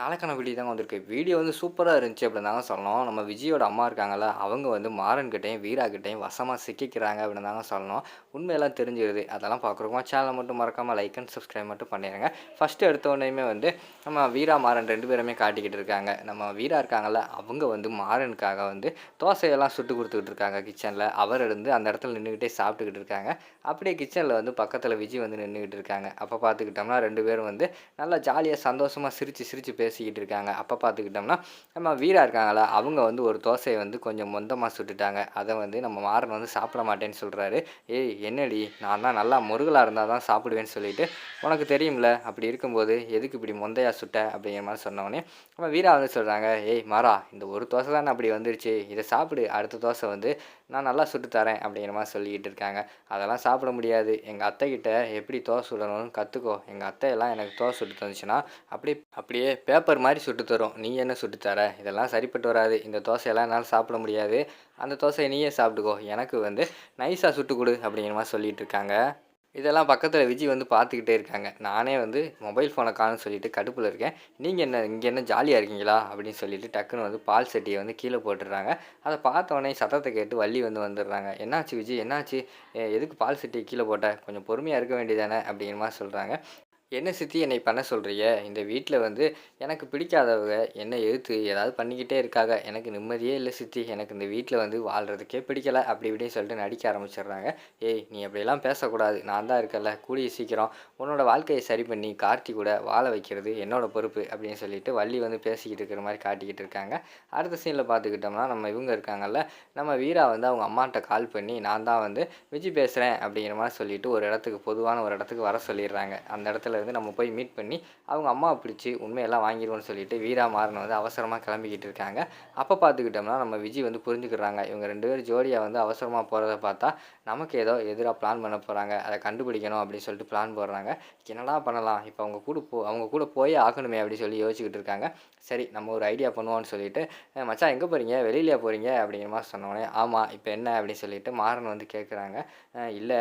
நாளைக்கான வீடியோ தாங்க வந்திருக்கு. வீடியோ வந்து சூப்பரா இருந்துச்சு அப்படின்னு தாங்க சொல்லணும். நம்ம விஜயோட அம்மா இருக்காங்கல்ல, அவங்க வந்து மாறன்கிட்டயும், வீராகிட்டயும் வசமா சிக்கிக்கிறாங்க அப்படின்னு தாங்க சொல்லணும். உண்மையெல்லாம் தெரிஞ்சிருது. அதெல்லாம் பார்க்குறோமா சேனலை மட்டும் மறக்காம லைக் அண்ட் சப்ஸ்கிரைப் மட்டும் பண்ணிடுங்க. ஃபர்ஸ்ட் எடுத்த உடனேயுமே வந்து நம்ம வீரா, மாறன் 2 பேருமே காட்டிக்கிட்டு இருக்காங்க. நம்ம வீரா இருக்காங்கல்ல, அவங்க வந்து மாறனுக்காக வந்து தோசையெல்லாம் சுட்டு குடுத்துக்கிட்டு இருக்காங்க கிச்சன்ல. அவர் இருந்து அந்த இடத்துல நின்னுக்கிட்டே சாப்பிட்டுக்கிட்டு இருக்காங்க. அப்படியே கிச்சன்ல வந்து பக்கத்துல விஜி வந்து நின்னுகிட்டு இருக்காங்க. அப்ப பார்த்துக்கிட்டோம்னா 2 பேரும் வந்து நல்லா ஜாலியா சந்தோஷமா சிரிச்சு சிரிச்சு பேசிக்கிட்டு இருக்காங்க. அப்ப பார்த்துக்கிட்டோம்னா, நம்ம வீரா இருக்காங்கல்ல, அவங்க வந்து ஒரு தோசைய வந்து கொஞ்சம் மொந்தமா சுட்டுட்டாங்க. அத வந்து நம்ம மாறன் வந்து சாப்பிட மாட்டேன்னு சொல்றாரு. "ஏய் என்னடி நான் தான் நல்லா முருகலா இருந்தா தான் சாப்பிடுவேன்னு சொல்லிட்டு, உனக்கு தெரியும்ல, அப்படி இருக்கும்போது எதுக்கு இப்படி மொந்தையா சுட்ட?" அப்படிங்கிற மாரி சொன்னோனே, நம்ம வீரா வந்து சொல்றாங்க, "ஏய் மாறா, இந்த ஒரு தோசை தானே அப்படி வந்துருச்சு. இத சாப்பிடு. அடுத்த தோசை வந்து நான் நல்லா சுட்டு தரேன்." அப்படிங்கிற மாரி சொல்லிக்கிட்டு இருக்காங்க. "அதெல்லாம் சாப்பிட முடியாது. எங்க அத்தைகிட்ட எப்படி தோசை சுடணும்னு கத்துக்கோ. எங்க அத்தையெல்லாம் எனக்கு தோசை சுட்டு தந்துச்சுன்னா, அப்படியே பேப்பர் மாரி சுட்டு தரும். நீ என்ன சுட்டு தர? இதெல்லாம் சரிப்பட்டு வராது. இந்த தோசையெல்லாம் என்னால சாப்பிட முடியாது. அந்த தோசைய நீயே சாப்பிட்டுக்கோ. எனக்கு வந்து நைஸா சுட்டுக் குடு." அப்படிங்கிற மாரி சொல்லிட்டு இருக்காங்க. இதெல்லாம் பக்கத்துல விஜி வந்து பார்த்துக்கிட்டே இருக்காங்க. நானே வந்து மொபைல் ஃபோன காணோம்னு சொல்லிட்டு கடுப்புல இருக்கேன். "நீங்க என்ன இங்க என்ன ஜாலியா இருக்கீங்களா?" அப்படின்னு சொல்லிட்டு டக்குனு வந்து பால் சட்டிய வந்து கீழ போட்டுர்றாங்க. அத பார்த்தோனே சத்தத்த கேட்டு வள்ளி வந்து வந்துர்றாங்க. "என்னாச்சு விஜி? என்னாச்சு? எதுக்கு பால் சட்டிய கீழ போட்ட? கொஞ்சம் பொறுமையா இருக்க வேண்டியது தானே?" அப்படிங்கிற மாரி சொல்றாங்க. "என்ன சித்தி என்னை பண்ண சொல்றீக? இந்த வீட்ல வந்து எனக்கு பிடிக்காதவங்க என்ன எதிர்த்து ஏதாவது பண்ணிக்கிட்டே இருக்காங்க. எனக்கு நிம்மதியே இல்ல சித்தி. எனக்கு இந்த வீட்ல வந்து வாழ்றதுக்கே பிடிக்கல." அப்படி இப்படின்னு சொல்லிட்டு நடிக்க ஆரம்பிச்சுடுறாங்க. "ஏய் நீ அப்படியெல்லாம் பேசக்கூடாது. நான் தான் இருக்கேன்ல. கூடிய சீக்கிரம் உன்னோட வாழ்க்கைய சரி பண்ணி கார்த்தி கூட வாழ வைக்கிறது என்னோட பொறுப்பு." அப்படின்னு சொல்லிட்டு வள்ளி வந்து பேசிக்கிட்டு இருக்கிற மாரி காட்டிக்கிட்டு இருக்காங்க. அடுத்த சீன்ல பார்த்துக்கிட்டோம்னா, நம்ம இவங்க இருக்காங்கல்ல, நம்ம வீரா வந்து அவங்க அம்மாட்ட கால் பண்ணி, "நான் தான் வந்து விஜி பேசுறேன்." அப்படிங்கிற மாரி சொல்லிட்டு ஒரு இடத்துக்கு பொதுவான ஒரு இடத்துக்கு வர சொல்லிடுறாங்க. அந்த இடத்துல இருந்து நம்ம போய் மீட் பண்ணி, அவங்க அம்மாவ பிடிச்சு உண்மையெல்லாம் வாங்கிருவோம்னு சொல்லிட்டு வீரா, மாறன் வந்து அவசரமா கிளம்பிக்கிட்டு இருக்காங்க. அப்ப பார்த்துக்கிட்டோம்னா, நம்ம விஜி வந்து புரிஞ்சுக்கிறாங்க. இவங்க 2 பேரும் ஜோடியா வந்து அவசரமா போறத பார்த்தா, நமக்கு ஏதோ எதிரா பிளான் பண்ண போறாங்க. அத கண்டுபிடிக்கணும் அப்படின்னு சொல்லிட்டு பிளான் போடுறாங்க. என்னடா பண்ணலாம்? இப்ப அவங்க கூட போயே ஆகணுமே அப்படின்னு சொல்லி யோசிச்சுக்கிட்டு இருக்காங்க. சரி நம்ம ஒரு ஐடியா பண்ணுவோம்னு சொல்லிட்டு, மச்சான் எங்க போறீங்க? வெளியிலயா போறீங்க?" அப்படிங்கிற மாரி சொன்னோனே, "ஆமா இப்ப என்ன?" அப்படின்னு சொல்லிட்டு மாறன் வந்து கேட்குறாங்க. இல்ல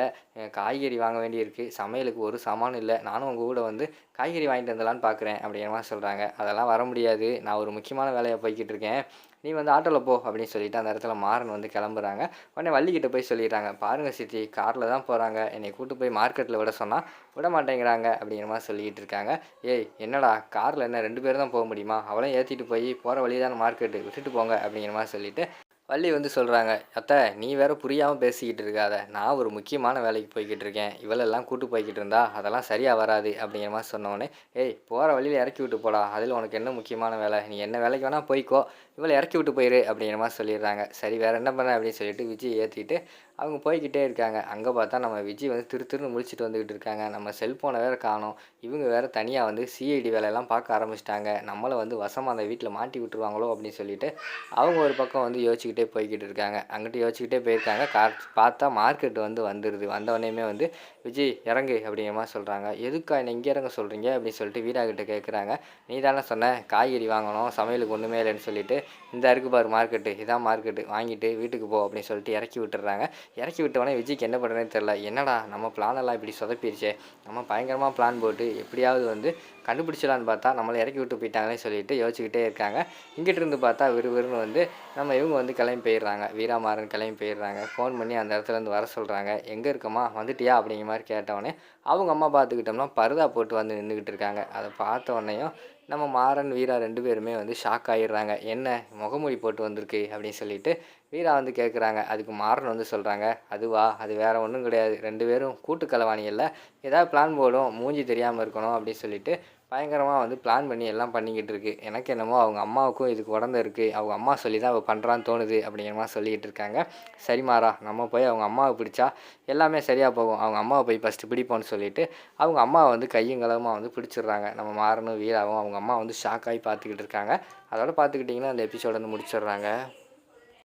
காய்கறி வாங்க வேண்டியிருக்கு. சமையலுக்கு ஒரு சாமானும் இல்ல. நானும் உங்க கூட வந்து காய்கறி வாங்கிட்டு வந்துடலான்னு பார்க்குறேன்." அப்படிங்கிற மாரி சொல்றாங்க. "அதெல்லாம் வர முடியாது. நான் ஒரு முக்கியமான வேலையா போய்க்கிட்டு இருக்கேன். நீ வந்து ஆட்டோல போ." அப்படின்னு சொல்லிட்டு அந்த இடத்துல மாறன் வந்து கிளம்புறாங்க. உடனே வள்ளிகிட்ட போய் சொல்லிடுறாங்க. "பாருங்க சித்தி கார்ல தான் போறாங்க. என்னைய கூட்டு போய் மார்க்கெட்ல விட சொன்னா விட மாட்டேங்கிறாங்க." அப்படிங்கிற மாரி சொல்லிக்கிட்டு இருக்காங்க. "ஏய் என்னடா கார்ல என்ன 2 பேர் தான் போ முடியுமா? அவளையும் ஏத்திட்டு போய் போற வழி தான மார்க்கெட்டு. விட்டுட்டு போங்க." அப்படிங்கிற மாரி சொல்லிட்டு வள்ளி வந்து சொல்றாங்க, "அத்த நீ வேற புரியாம பேசிக்கிட்டு இருக்காத. நான் ஒரு முக்கியமான வேலைக்கு போய்க்கிட்டு இருக்கேன். இவளெல்லாம் கூட்டு போய்க்கிட்டு இருந்தா அதெல்லாம் சரியா வராது." அப்படிங்கிற மாரி சொன்னோனே, "ஏய் போற வழியில இறக்கி விட்டு போடா. அதில உனக்கு என்ன முக்கியமான வேலை? நீ என்ன வேலைக்கு வேணா போய்க்கோ. இவள இறக்கி விட்டு போயிரு." அப்படிங்கிற மாரி சொல்லிடுறாங்க. சரி வேற என்ன பண்ண அப்படின்னு சொல்லிட்டு விஜிய ஏத்திட்டு அவங்க போய்க்கிட்டே இருக்காங்க. அங்க பார்த்தா நம்ம விஜி வந்து திரு திருன்னு முழிச்சுட்டு வந்துகிட்டு இருக்காங்க. நம்ம செல்ஃபோன வேற காணோம். இவங்க வேற தனியா வந்து சிஐடி வேலையெல்லாம் பார்க்க ஆரம்பிச்சுட்டாங்க. நம்மள வந்து வசமா அந்த வீட்ல மாட்டி விட்டுருவாங்களோ அப்படின்னு சொல்லிட்டு அவங்க ஒரு பக்கம் வந்து யோசிச்சுக்கிட்டே போய்க்கிட்டு இருக்காங்க. அங்கிட்டு யோசிச்சுக்கிட்டே போயிருக்காங்க. பார்த்தா மார்க்கெட் வந்து வந்துருது. வந்தோனேயுமே வந்து, "விஜி இறங்கு." அப்படிங்கிற மாரி சொல்றாங்க. "எதுக்கா என்ன இங்க இறங்க சொல்றீங்க?" அப்படின்னு சொல்லிட்டு வீரா கிட்ட கேட்குறாங்க. "நீ தானே சொன்ன காய்கறி வாங்கணும், சமையலுக்கு ஒண்ணுமே இல்லைன்னு சொல்லிட்டு, இந்தா இருக்கு பாரு மார்க்கெட்டு. இதான் மார்க்கெட்டு. வாங்கிட்டு வீட்டுக்கு போ." அப்படின்னு சொல்லிட்டு இறக்கி விட்டுர்றாங்க. இறக்கி விட்டவுடனே விஜிக்கு என்ன பண்ணுறதுன்னே தெரியல. என்னடா நம்ம பிளான் எல்லாம் இப்படி சொதப்பிருச்சே. நம்ம பயங்கரமா பிளான் போட்டு எப்படியாவது வந்து கண்டுபிடிச்சிடலான்னு பார்த்தா, நம்மள இறக்கி விட்டு போயிட்டாங்களேன்னு சொல்லிட்டு யோசிச்சுக்கிட்டே இருக்காங்க. இங்கிட்டிருந்து பார்த்தா விறுவிறுன்னு வந்து நம்ம இவங்க வந்து கிளம்பி போயிடுறாங்க. வீரா, மாறன் கிளம்பி போயிடுறாங்க. ஃபோன் பண்ணி அந்த இடத்துலேருந்து வர சொல்றாங்க. "எங்க இருக்கம்மா? வந்துட்டியா?" அப்படிங்கிற மாரி கேட்டவுடனே, அவங்க அம்மா பார்த்துக்கிட்டோம்னா பர்தா போட்டு வந்து நின்னுகிட்டு இருக்காங்க. அத பார்த்த உடனேயும் நம்ம மாறன், வீரா 2 பேருமே வந்து ஷாக் ஆயிடுறாங்க. "என்ன முகமூடி போட்டு வந்திருக்கு?" அப்படின்னு சொல்லிட்டு வீரா வந்து கேட்குறாங்க. அதுக்கு மாறன் வந்து சொல்றாங்க, "அதுவா? அது வேற ஒண்ணும் கிடையாது. 2 பேரும் கூட்டு களவாணிகள்ல ஏதாவது பிளான் போடும். மூஞ்சி தெரியாம இருக்கணும்." அப்படின்னு சொல்லிட்டு பயங்கரமா வந்து பிளான் பண்ணி எல்லாம் பண்ணிக்கிட்டு இருக்கு. எனக்கு என்னமோ அவங்க அம்மாவுக்கும் இதுக்கு உடந்தை இருக்கு. அவங்க அம்மா சொல்லி தான் அவ பண்றான்னு தோணுது அப்படிங்கிற மாரி சொல்லிக்கிட்டு இருக்காங்க. சரி மாறா, நம்ம போய் அவங்க அம்மாவ பிடிச்சா எல்லாமே சரியா போகும். அவங்க அம்மாவ போய் ஃபர்ஸ்ட்டு பிடிப்போம்னு சொல்லிட்டு, அவங்க அம்மாவ வந்து கையும் களவுமா வந்து பிடிச்சிடுறாங்க. நம்ம மாறனும், வீராவும் அவங்க அம்மா வந்து ஷாக் ஆகி பார்த்துக்கிட்டு இருக்காங்க. அதோட பார்த்துக்கிட்டிங்கன்னா அந்த எபிசோட வந்து முடிச்சிடுறாங்க.